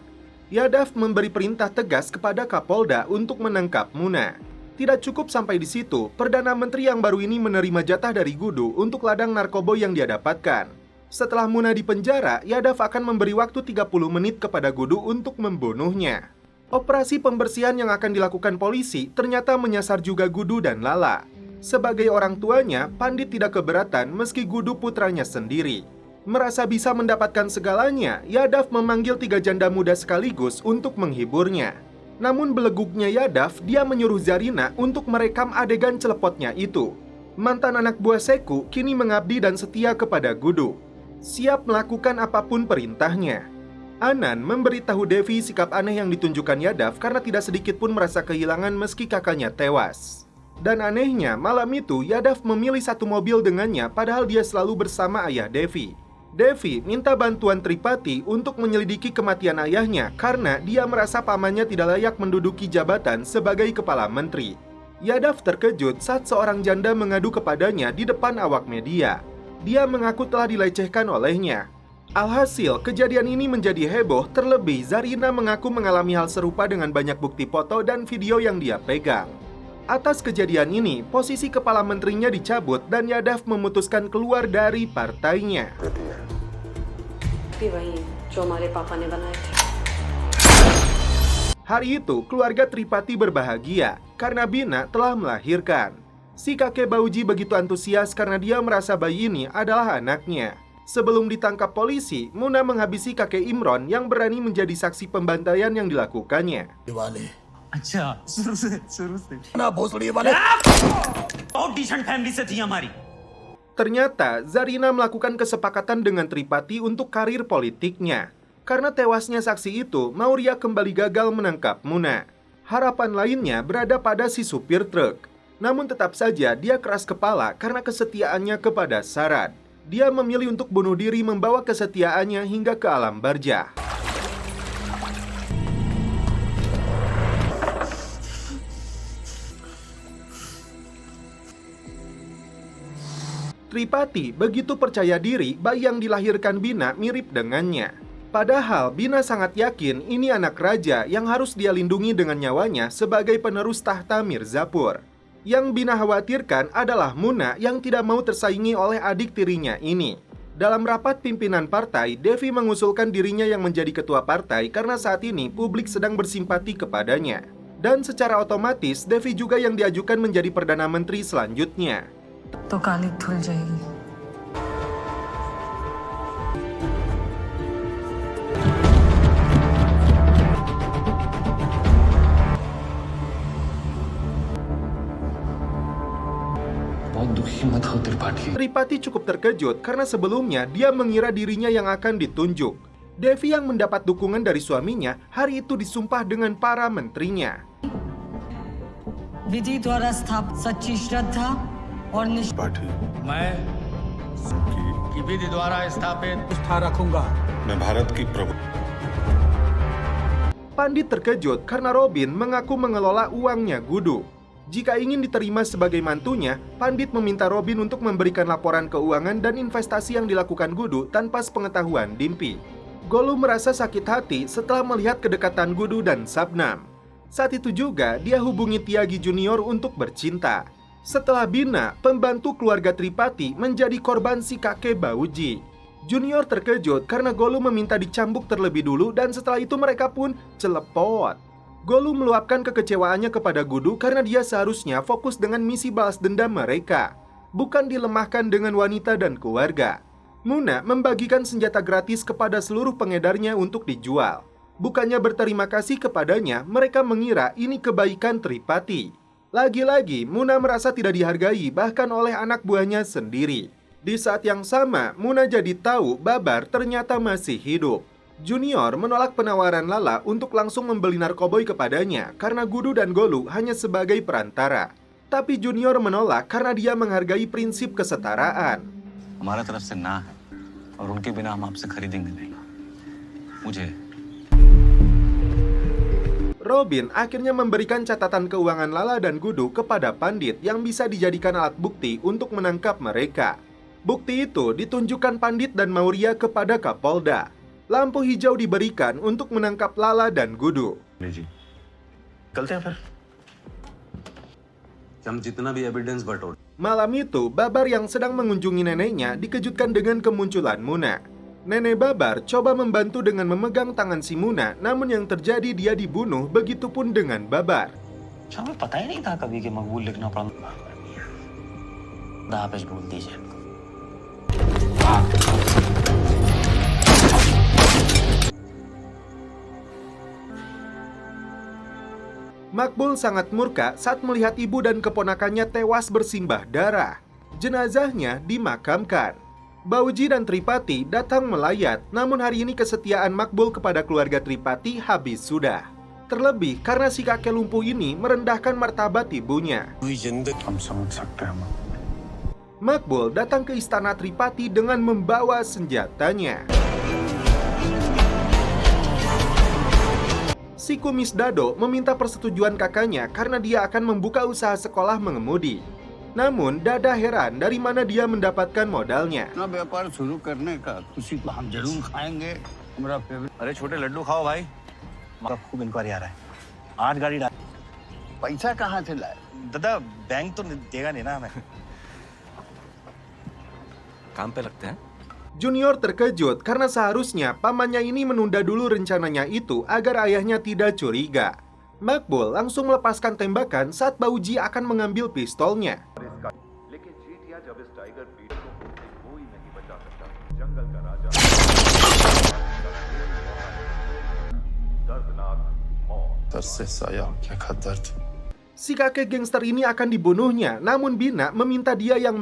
Yadav memberi perintah tegas kepada Kapolda untuk menangkap Muna. Tidak cukup sampai di situ, Perdana Menteri yang baru ini menerima jatah dari Gudu untuk ladang narkoba yang dia dapatkan. Setelah Muna di penjara, Yadav akan memberi waktu 30 menit kepada Gudu untuk membunuhnya. Operasi pembersihan yang akan dilakukan polisi ternyata menyasar juga Gudu dan Lala. Sebagai orang tuanya, Pandit tidak keberatan meski Gudu putranya sendiri. Merasa bisa mendapatkan segalanya, Yadav memanggil 3 janda muda sekaligus untuk menghiburnya. Namun beleguknya Yadav, dia menyuruh Zarina untuk merekam adegan celepotnya itu. Mantan anak buah Seku kini mengabdi dan setia kepada Gudu. Siap melakukan apapun perintahnya. Anan memberitahu Devi sikap aneh yang ditunjukkan Yadav karena tidak sedikit pun merasa kehilangan meski kakaknya tewas. Dan anehnya, malam itu Yadav memilih satu mobil dengannya padahal dia selalu bersama ayah Devi. Devi minta bantuan Tripati untuk menyelidiki kematian ayahnya karena dia merasa pamannya tidak layak menduduki jabatan sebagai kepala menteri. Yadav terkejut saat seorang janda mengadu kepadanya di depan awak media. Dia mengaku telah dilecehkan olehnya. Alhasil, kejadian ini menjadi heboh, terlebih Zarina mengaku mengalami hal serupa dengan banyak bukti foto dan video yang dia pegang. Atas kejadian ini, posisi kepala menterinya dicabut dan Yadav memutuskan keluar dari partainya. Hari itu, keluarga Tripati berbahagia karena Bina telah melahirkan. Si kakek Bauji begitu antusias karena dia merasa bayi ini adalah anaknya. Sebelum ditangkap polisi, Muna menghabisi kakek Imron yang berani menjadi saksi pembantaian yang dilakukannya. Ternyata Zarina melakukan kesepakatan dengan Tripati untuk karir politiknya. Karena tewasnya saksi itu, Maurya kembali gagal menangkap Muna. Harapan lainnya berada pada si supir truk. Namun tetap saja dia keras kepala karena kesetiaannya kepada Sarad. Dia memilih untuk bunuh diri membawa kesetiaannya hingga ke alam barzah. Tripati begitu percaya diri bayi yang dilahirkan Bina mirip dengannya. Padahal Bina sangat yakin ini anak raja yang harus dia lindungi dengan nyawanya sebagai penerus tahta Mirzapur. Yang Bina khawatirkan adalah Muna yang tidak mau tersaingi oleh adik tirinya ini. Dalam rapat pimpinan partai, Devi mengusulkan dirinya yang menjadi ketua partai karena saat ini publik sedang bersimpati kepadanya. Dan secara otomatis, Devi juga yang diajukan menjadi Perdana Menteri selanjutnya. तो काली धुल जाएगी। बहुत दुखी मत हो Tripathi. Tripati cukup terkejut karena sebelumnya dia mengira dirinya yang akan ditunjuk. Devi yang mendapat dukungan dari suaminya hari itu disumpah dengan para menterinya. विधि द्वारा स्थापित सच्ची श्रद्धा और पाठी मैं की विधि द्वारा स्थापित निष्ठा रखूंगा। मैं भारत की प्रभु Pandit terkejut karena Robin mengaku mengelola uangnya Gudu. Jika ingin diterima sebagai mantunya, Pandit meminta Robin untuk memberikan laporan keuangan dan investasi yang dilakukan Gudu tanpa sepengetahuan Dimpi. Golu merasa sakit hati setelah melihat kedekatan Gudu dan Sabnam. Saat itu juga dia hubungi Tyagi Junior untuk bercinta. Setelah Bina, pembantu keluarga Tripati menjadi korban si kakek Bauji. Junior terkejut karena Golu meminta dicambuk terlebih dulu dan setelah itu mereka pun celepot. Golu meluapkan kekecewaannya kepada Gudu karena dia seharusnya fokus dengan misi balas dendam mereka, bukan dilemahkan dengan wanita dan keluarga. Muna membagikan senjata gratis kepada seluruh pengedarnya untuk dijual. Bukannya berterima kasih kepadanya, mereka mengira ini kebaikan Tripati. Lagi-lagi, Muna merasa tidak dihargai bahkan oleh anak buahnya sendiri. Di saat yang sama, Muna jadi tahu Babar ternyata masih hidup. Junior menolak penawaran Lala untuk langsung membeli narkoboy kepadanya karena Gudu dan Golu hanya sebagai perantara. Tapi Junior menolak karena dia menghargai prinsip kesetaraan. हमारा तरफ से ना है और उनके बिना हम आपसे खरीदेंगे नहीं। मुझे Robin akhirnya memberikan catatan keuangan Lala dan Gudu kepada Pandit yang bisa dijadikan alat bukti untuk menangkap mereka. Bukti itu ditunjukkan Pandit dan Maurya kepada Kapolda. Lampu hijau diberikan untuk menangkap Lala dan Gudu. जी निकलते हैं फिर हम जितना भी एविडेंस बटोर। Malam itu, Babar yang sedang mengunjungi neneknya dikejutkan dengan kemunculan Muna. Nenek Babar coba membantu dengan memegang tangan si Muna, namun yang terjadi dia dibunuh, begitupun dengan Babar. हमें पता ही नहीं था कभी कि मकबूल लिखना पड़ा। दापेश बोल दीजिए इनको। Makbul sangat murka saat melihat ibu dan keponakannya tewas bersimbah darah. Jenazahnya dimakamkan. Bauji dan Tripati datang melayat, namun hari ini kesetiaan Makbul kepada keluarga Tripati habis sudah. Terlebih karena si kakek lumpuh ini merendahkan martabat ibunya. हम समझ सकते हैं माँ। Makbul datang ke istana Tripati dengan membawa senjatanya. Si kumis Dado meminta persetujuan kakaknya karena dia akan membuka usaha sekolah mengemudi. Namun Dada heran dari mana dia mendapatkan modalnya. व्यापार शुरू करने का खुशी तो हम जरूर खाएंगे। हमारा फेवरेट अरे छोटे लड्डू खाओ भाई। खूब इंक्वायरी आ रहा है। आज गाड़ी डाल। पैसा कहाँ से लाए? दादा बैंक तो देगा नहीं ना हमें। काम पे लगते हैं। Junior terkejut karena seharusnya pamannya ini menunda dulu rencananya itu agar ayahnya tidak curiga. Makbul langsung melepaskan tembakan saat Bauji akan mengambil pistolnya. Si kakek gangster ini akan dibunuhnya, namun Bina meminta dia yang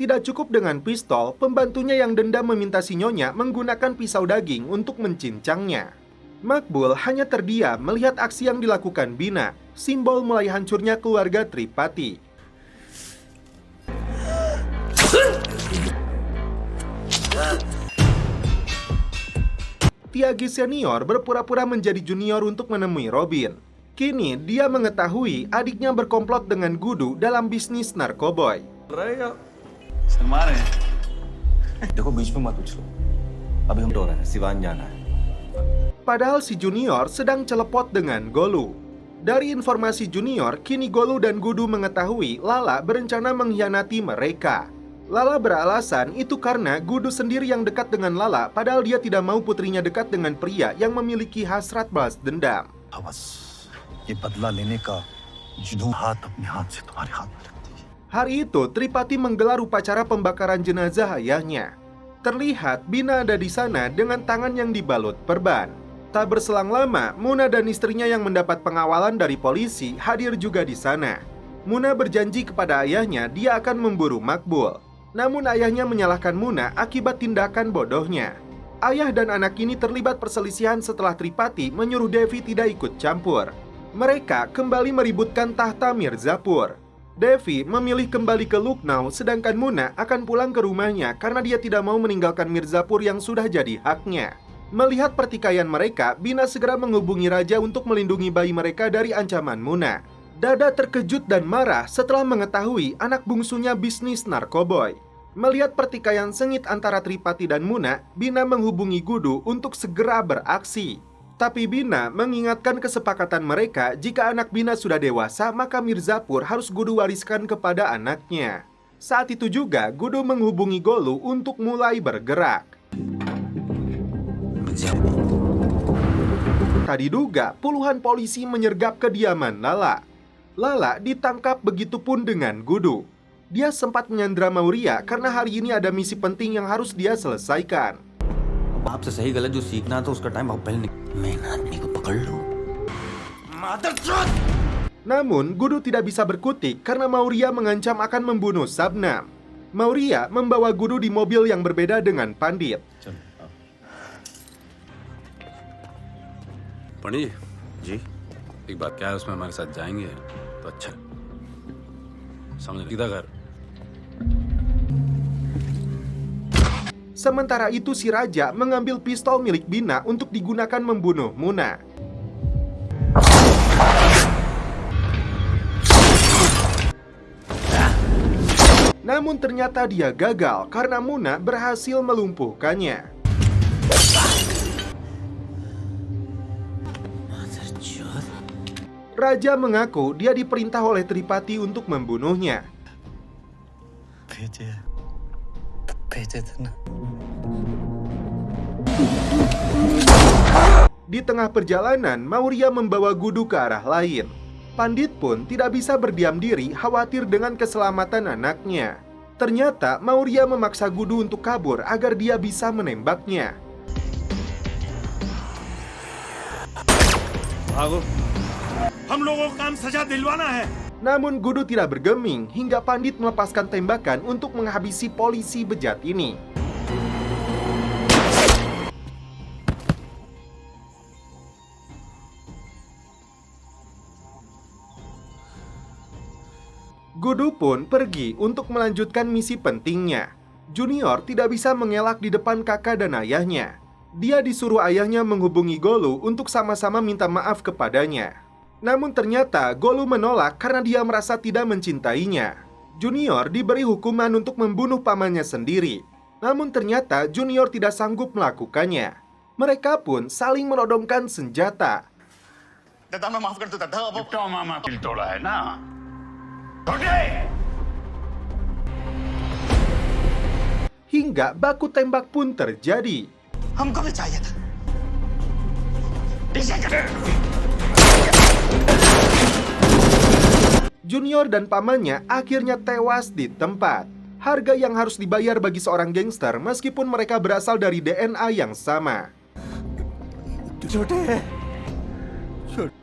Tidak cukup dengan pistol, pembantunya yang dendam meminta si Nyonya menggunakan pisau daging untuk mencincangnya. Makbul hanya terdiam melihat aksi yang dilakukan Bina, simbol mulai hancurnya keluarga Tripati. Tiagi senior berpura-pura menjadi junior untuk menemui Robin. Kini dia mengetahui adiknya berkomplot dengan Gudu dalam bisnis narkoboy. देखो बीच में मत उछलो अभी हम डो रहे हैं सिवान जाना है Padahal si junior sedang celepot dengan Golu. Dari informasi junior, kini Golu dan Gudu mengetahui Lala berencana mengkhianati mereka. Lala beralasan itu karena Gudu sendiri yang dekat dengan Lala, padahal dia tidak mau putrinya dekat dengan pria yang memiliki hasrat balas dendam. बस ये बदला लेने का जुनून हाथ अपने हाथ से तुम्हारे हाथ में रखती है Hari itu, Tripati menggelar upacara pembakaran jenazah ayahnya. Terlihat Bina ada di sana dengan tangan yang dibalut perban. Tak berselang lama, Muna dan istrinya yang mendapat pengawalan dari polisi hadir juga di sana. Muna berjanji kepada ayahnya dia akan memburu Makbul. Namun ayahnya menyalahkan Muna akibat tindakan bodohnya. Ayah dan anak ini terlibat perselisihan setelah Tripati menyuruh Devi tidak ikut campur. Mereka kembali meributkan tahta Mirzapur. Devi memilih kembali ke Lucknow, sedangkan Muna akan pulang ke rumahnya karena dia tidak mau meninggalkan Mirzapur yang sudah jadi haknya. Melihat pertikaian mereka, Bina segera menghubungi raja untuk melindungi bayi mereka dari ancaman Muna. Dada terkejut dan marah setelah mengetahui anak bungsunya bisnis narkoboy. Melihat pertikaian sengit antara Tripati dan Muna, Bina menghubungi Gudu untuk segera beraksi. Tapi Bina mengingatkan kesepakatan mereka, jika anak Bina sudah dewasa, maka Mirzapur harus Gudu wariskan kepada anaknya. Saat itu juga, Gudu menghubungi Golu untuk mulai bergerak. Tadi diduga, puluhan polisi menyergap kediaman Lala. Lala ditangkap, begitupun dengan Gudu. Dia sempat menyandra Maurya karena hari ini ada misi penting yang harus dia selesaikan. आपसे सही गलत जो सीखना था उसका टाइम अब पहले मैं आदमी को पकड़ लूं Namun, Gudu tidak bisa berkutik karena Maurya mengancam akan membunuh Sabnam. Maurya membawa Gudu di mobil yang berbeda dengan Pandit. पंडित जी एक बात क्या है उसमें हमारे साथ जाएंगे तो अच्छा समझ सीधा घर Sementara itu si Raja mengambil pistol milik Bina untuk digunakan membunuh Muna. Namun ternyata dia gagal karena Muna berhasil melumpuhkannya. Raja mengaku dia diperintah oleh Tripati untuk membunuhnya. Di tengah perjalanan, Maurya membawa Gudu ke arah lain. Pandit pun tidak bisa berdiam diri, khawatir dengan keselamatan anaknya. Ternyata Maurya memaksa Gudu untuk kabur agar dia bisa menembaknya. Namun Gudu tidak bergeming hingga Pandit melepaskan tembakan untuk menghabisi polisi bejat ini. Gudu pun pergi untuk melanjutkan misi pentingnya. Junior tidak bisa mengelak di depan kakak dan ayahnya. Dia disuruh ayahnya menghubungi Golu untuk sama-sama minta maaf kepadanya. Namun ternyata Golu menolak karena dia merasa tidak mencintainya. Junior diberi hukuman untuk membunuh pamannya sendiri. Namun ternyata Junior tidak sanggup melakukannya. Mereka pun saling menodongkan senjata. Hingga baku tembak pun terjadi. Junior dan pamannya akhirnya tewas di tempat. Harga yang harus dibayar bagi seorang gangster meskipun mereka berasal dari DNA yang sama.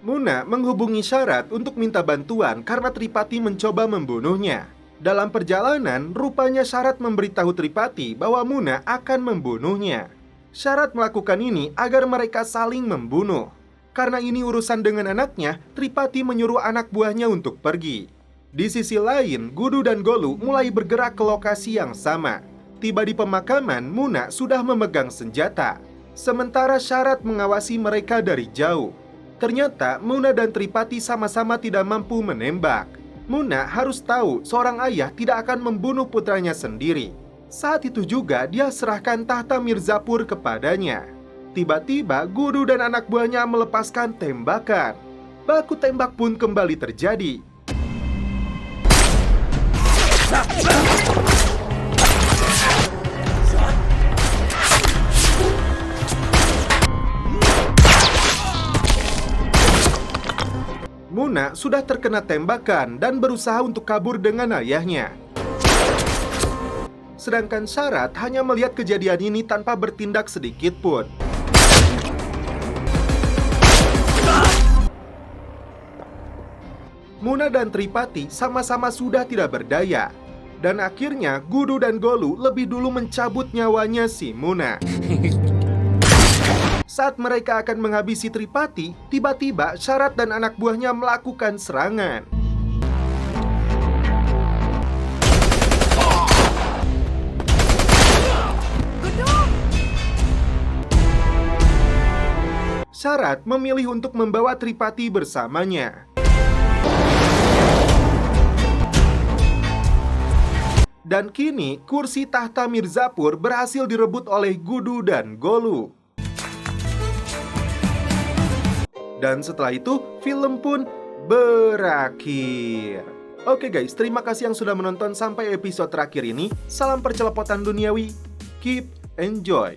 Muna menghubungi Syarat untuk minta bantuan karena Tripati mencoba membunuhnya. Dalam perjalanan, rupanya Syarat memberitahu Tripati bahwa Muna akan membunuhnya. Syarat melakukan ini agar mereka saling membunuh. Karena ini urusan dengan anaknya, Tripati menyuruh anak buahnya untuk pergi. Di sisi lain, Gudu dan Golu mulai bergerak ke lokasi yang sama. Tiba di pemakaman, Muna sudah memegang senjata. Sementara Syarat mengawasi mereka dari jauh. Ternyata Muna dan Tripati sama-sama tidak mampu menembak. Muna harus tahu seorang ayah tidak akan membunuh putranya sendiri. Saat itu juga dia serahkan tahta Mirzapur kepadanya. Tiba-tiba Gudu dan anak buahnya melepaskan tembakan. Baku tembak pun kembali terjadi. Muna sudah terkena tembakan dan berusaha untuk kabur dengan ayahnya. Sedangkan Syarat hanya melihat kejadian ini tanpa bertindak sedikit pun. Muna dan Tripati sama-sama sudah tidak berdaya. Dan akhirnya Gudu dan Golu lebih dulu mencabut nyawanya si Muna. Saat mereka akan menghabisi Tripati, tiba-tiba Syarat dan anak buahnya melakukan serangan. Syarat memilih untuk membawa Tripati bersamanya. Dan kini kursi tahta Mirzapur berhasil direbut oleh Gudu dan Golu. Dan setelah itu, film pun berakhir. Oke guys, terima kasih yang sudah menonton sampai episode terakhir ini. Salam percelepotan duniawi. Keep enjoy.